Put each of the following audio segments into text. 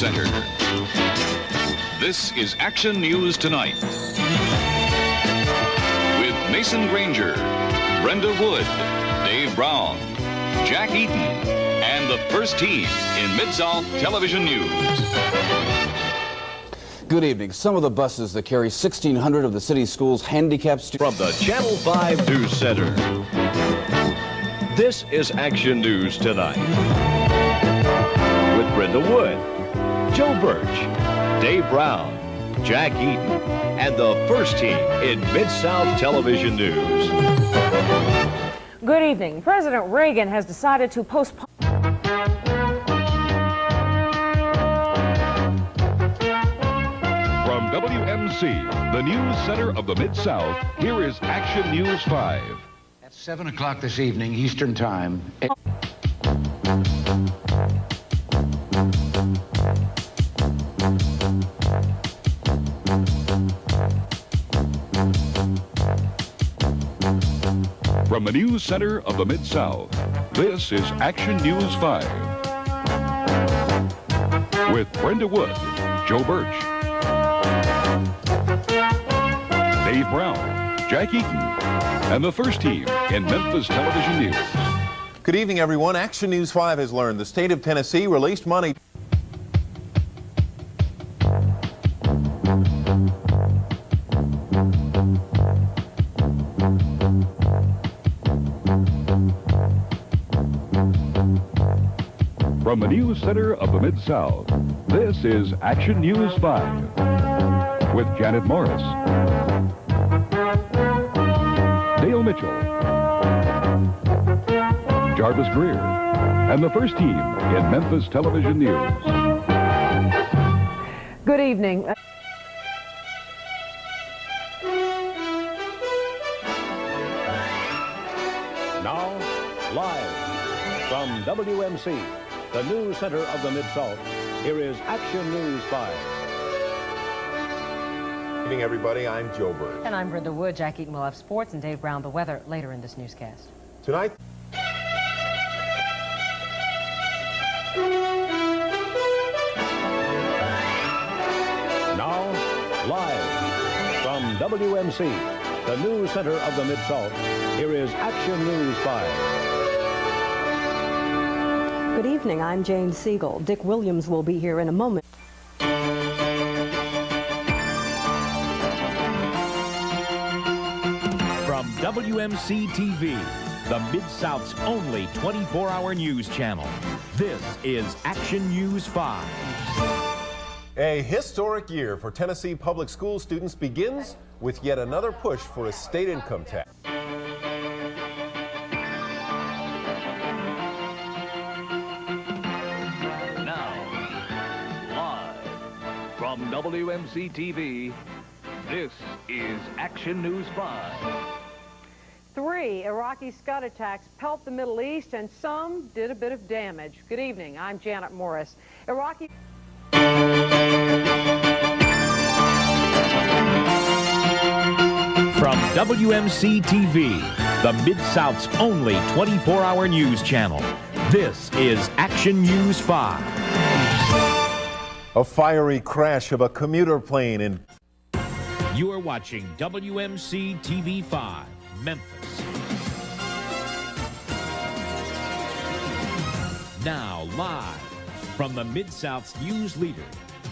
Center. This is Action News Tonight. With Mason Granger, Brenda Wood, Dave Brown, Jack Eaton, and the first team in Mid-South Television News. Good evening. Some of the buses that carry 1,600 of the city's schools' handicapped students. From the Channel 5 News Center, this is Action News Tonight. With Brenda Wood, Joe Birch, Dave Brown, Jack Eaton, and the first team in Mid-South Television News. Good evening. President Reagan has decided to postpone. From WMC, the news center of the Mid-South, here is Action News 5. At 7 o'clock this evening, Eastern Time. From the news center of the Mid-South, this is Action News 5. With Brenda Wood, Joe Birch, Dave Brown, Jack Eaton, and the first team in Memphis Television News. Good evening, everyone. Action News 5 has learned the state of Tennessee released money. From the news center of the Mid-South, this is Action News 5 with Janet Morris, Dale Mitchell, Jarvis Greer, and the first team in Memphis Television News. Good evening. Now, live from WMC, the news center of the Mid-South, here is Action News 5. Good evening, everybody. I'm Joe Birch. And I'm Brenda Wood. Jack Eaton will have sports, and Dave Brown the weather later in this newscast. Tonight, Now, live from WMC, the news center of the Mid-South, here is Action News 5. Good evening, I'm Jane Siegel. Dick Williams will be here in a moment. From WMC-TV, the Mid-South's only 24-hour news channel, this is Action News 5. a historic year for Tennessee public school students begins with yet another push for a state income tax. From WMC-TV, this is Action News 5. 3 Iraqi Scud attacks pelt the Middle East, and some did a bit of damage. Good evening. I'm Janet Morris. Iraqi... From WMC-TV, the Mid-South's only 24-hour news channel, this is Action News 5. A fiery crash of a commuter plane in... You are watching WMC-TV 5, Memphis. Now, live from the Mid-South's news leader,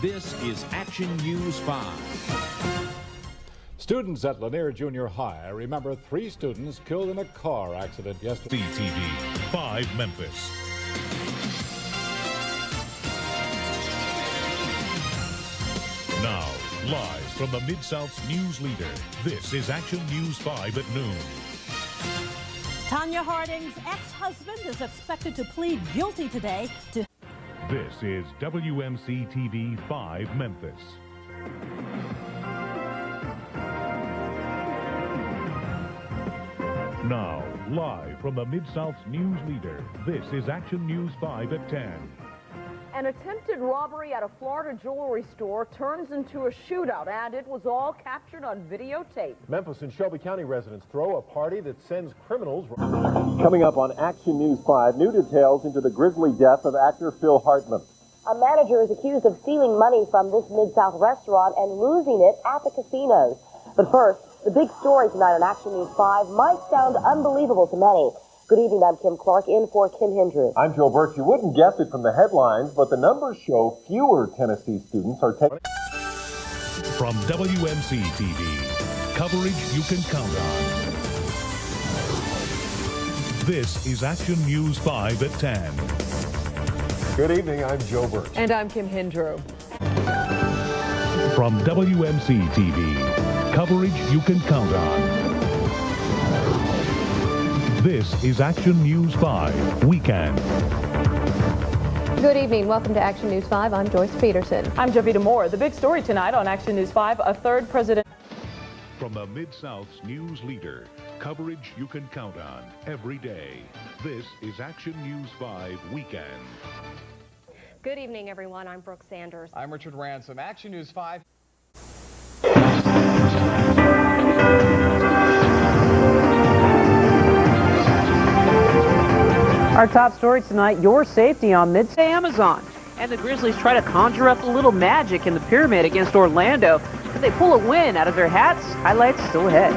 this is Action News 5. Students at Lanier Junior High remember 3 students killed in a car accident yesterday. TV 5 Memphis. Now, live from the Mid-South's news leader, this is Action News 5 at noon. Tanya Harding's ex-husband is expected to plead guilty today to... This is WMC-TV 5 Memphis. Now, live from the Mid-South's news leader, this is Action News 5 at 10. An attempted robbery at a Florida jewelry store turns into a shootout, and it was all captured on videotape. Memphis and Shelby County residents throw a party that sends criminals... Coming up on Action News 5, new details into the grisly death of actor Phil Hartman. A manager is accused of stealing money from this Mid-South restaurant and losing it at the casinos. But first, the big story tonight on Action News 5 might sound unbelievable to many. Good evening, I'm Kim Clark, in for Kim Hendrew. I'm Joe Birch. You wouldn't guess it from the headlines, but the numbers show fewer Tennessee students are taking... From WMC-TV, coverage you can count on. This is Action News 5 at 10. Good evening, I'm Joe Birch. And I'm Kim Hendrew. From WMC-TV, coverage you can count on. This is Action News 5 Weekend. Good evening. Welcome to Action News 5. I'm Joyce Peterson. I'm Jovita Moore. The big story tonight on Action News 5, a third president. From the Mid-South's news leader, coverage you can count on every day. This is Action News 5 Weekend. Good evening, everyone. I'm Brooke Sanders. I'm Richard Ransom. Action News 5. Our top story tonight, your safety on Amazon. And the Grizzlies try to conjure up a little magic in the pyramid against Orlando. Could they pull a win out of their hats? Highlights still ahead.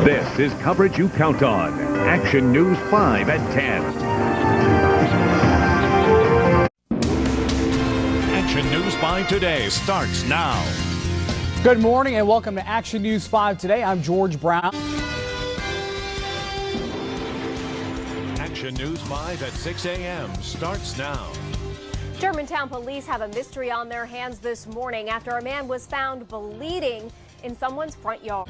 This is coverage you count on. Action News 5 at 10. Action News 5 Today starts now. Good morning and welcome to Action News 5 Today. I'm George Brown. Action News 5 at 6 a.m. starts now. Germantown police have a mystery on their hands this morning after a man was found bleeding in someone's front yard.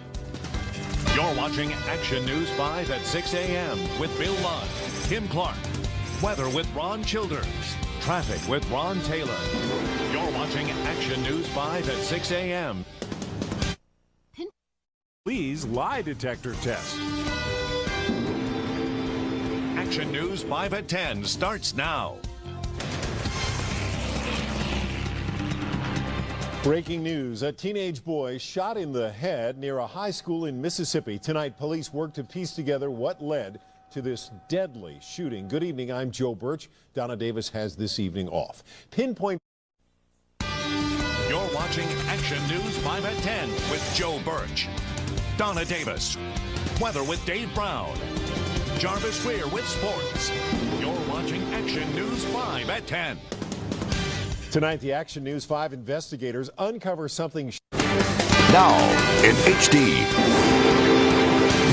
You're watching Action News 5 at 6 a.m. with Bill Lund, Kim Clark, weather with Ron Childers, traffic with Ron Taylor. You're watching Action News 5 at 6 a.m. Please lie detector test. Action News 5 at 10 starts now. Breaking news, a teenage boy shot in the head near a high school in Mississippi. Tonight, police work to piece together what led to this deadly shooting. Good evening, I'm Joe Birch. Donna Davis has this evening off. Pinpoint. You're watching Action News 5 at 10 with Joe Birch. Donna Davis. Weather with Dave Brown. Jarvis Weir with sports. You're watching Action News 5 at 10. Tonight, the Action News 5 investigators uncover something. Now in HD.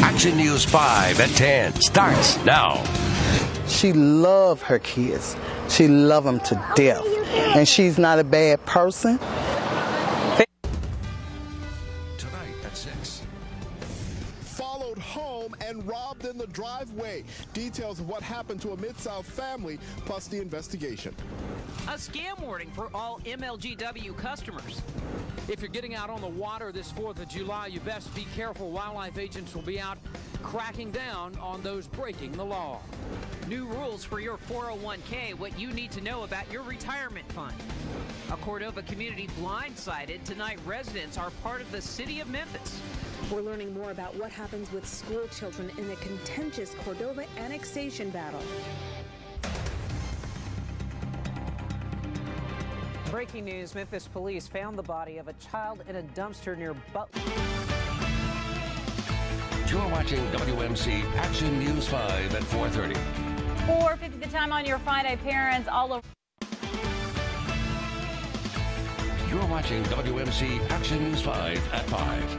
Action News 5 at 10 starts now. She loves her kids. She loves them to death. And she's not a bad person. Tonight at 6. Followed home and robbed in the driveway. Details of what happened to a Mid-South family, plus the investigation. A scam warning for all MLGW customers. If you're getting out on the water this 4th of July, you best be careful. Wildlife agents will be out cracking down on those breaking the law. New rules for your 401k, what you need to know about your retirement fund. A Cordova community blindsided. Tonight, residents are part of the city of Memphis. We're learning more about what happens with school children in a contentious Cordova annexation battle. Breaking news, Memphis police found the body of a child in a dumpster near Butler. You're watching WMC Action News 5 at 4:30. 4:50 the time on your Friday, parents all over. You're watching WMC Action News 5 at 5.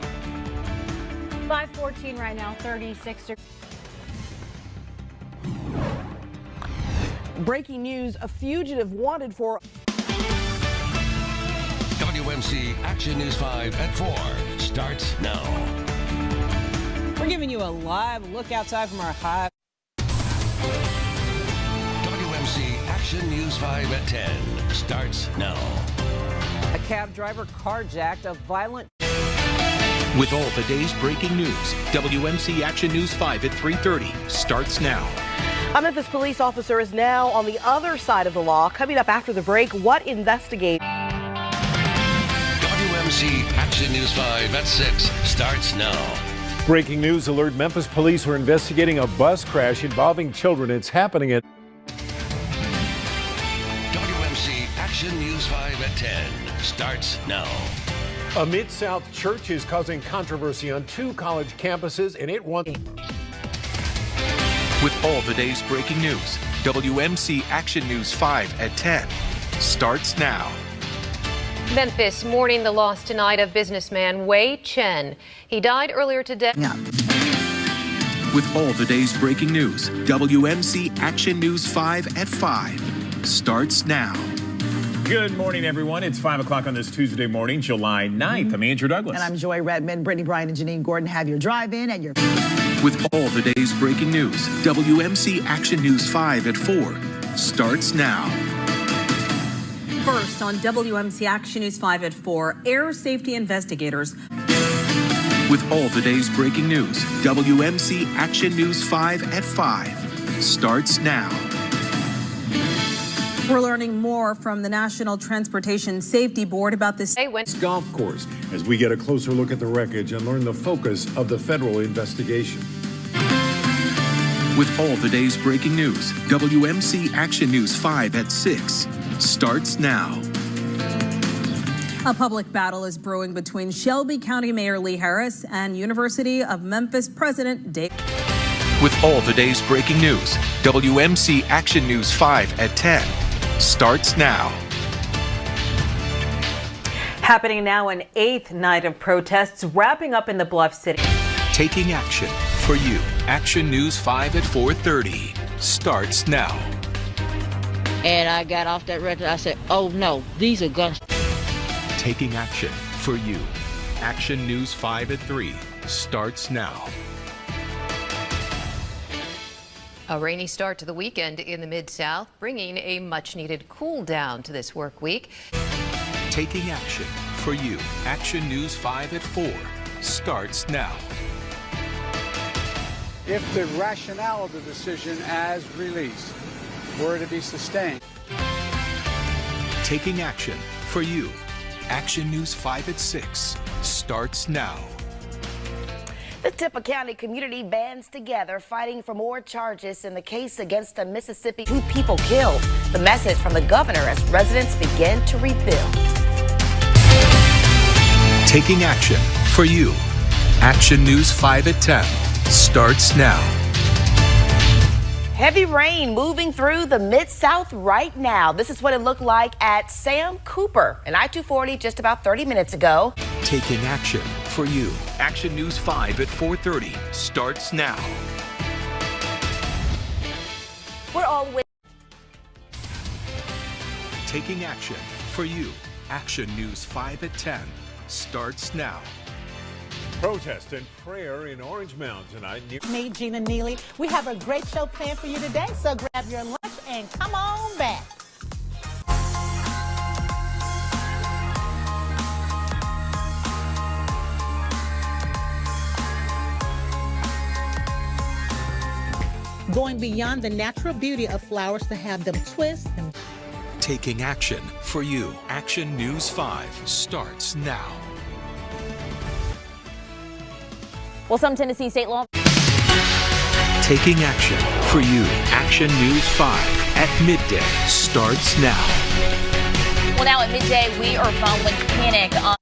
5:14 right now, 36 degrees. Breaking news, a fugitive wanted for... WMC Action News 5 at 4 starts now. We're giving you a live look outside from our hive. WMC Action News 5 at 10 starts now. A cab driver carjacked a violent... With all the day's breaking news, WMC Action News 5 at 3:30 starts now. A Memphis police officer is now on the other side of the law. Coming up after the break, what investigate? WMC Action News 5 at 6 starts now. Breaking news alert, Memphis police are investigating a bus crash involving children. It's happening at WMC Action News 5 at 10 starts now. A Mid-South church is causing controversy on 2 college campuses, and it wants... With all the day's breaking news, WMC Action News 5 at 10 starts now. Memphis mourning the loss tonight of businessman Wei Chen. He died earlier today. With all the day's breaking news, WMC Action News 5 at 5 starts now. Good morning, everyone. It's 5 o'clock on this Tuesday morning, July 9th. I'm Andrew Douglas. And I'm Joy Redmond. Brittany Bryan and Janine Gordon have your drive-in and your... With all the day's breaking news, WMC Action News 5 at 4 starts now. First on WMC Action News 5 at 4, air safety investigators. With all the day's breaking news, WMC Action News 5 at 5 starts now. We're learning more from the National Transportation Safety Board about this golf course as we get a closer look at the wreckage and learn the focus of the federal investigation. With all the day's breaking news, WMC Action News 5 at 6 starts now. A public battle is brewing between Shelby County Mayor Lee Harris and University of Memphis President Dave. With all the day's breaking news, WMC Action News 5 at 10 starts now. Happening now, an 8th night of protests wrapping up in the Bluff City. Taking action for you. Action News 5 at 4:30 starts now. And I got off that record. I said, oh no, these are guns. Taking action for you. Action News 5 at 3 starts now. A rainy start to the weekend in the Mid-South, bringing a much-needed cool down to this work week. Taking action for you. Action News 5 at 4 starts now. If the rationale of the decision as released were to be sustained. Taking action for you. Action News 5 at 6 starts now. The Tippah County community bands together, fighting for more charges in the case against a Mississippi. 2 people killed. The message from the governor as residents begin to rebuild. Taking action for you. Action News 5 at 10 starts now. Heavy rain moving through the Mid-South right now. This is what it looked like at Sam Cooper and I-240 just about 30 minutes ago. Taking action for you. Action News 5 at 4:30 starts now. We're all with. Taking action for you. Action News 5 at 10 starts now. Protest and prayer in Orange Mound tonight. Me, Gina Neely. We have a great show planned for you today, so grab your lunch and come on back. Going beyond the natural beauty of flowers to have them twist and... Taking action for you. Action News 5 starts now. Well, some Tennessee state law. Taking action for you. Action News 5 at midday starts now. Well, now at midday, we are following panic on.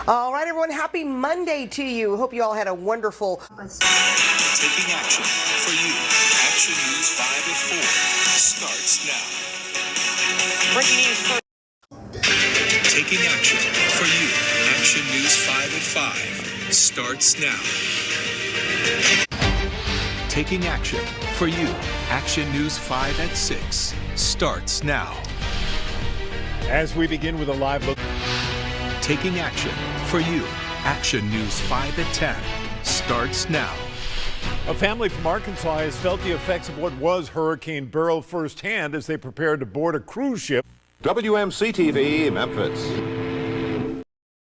All right, everyone, happy Monday to you. Hope you all had a wonderful... Taking action for you. Action News 5 at 4 starts now. Breaking news for... Taking action for you. Action News 5 at 5 starts now. Taking action for you. Action News 5 at 6 starts now. As we begin with a live look. Taking action for you. Action News 5 at 10 starts now. A family from Arkansas has felt the effects of what was Hurricane Beryl firsthand as they prepared to board a cruise ship. WMC-TV, Memphis.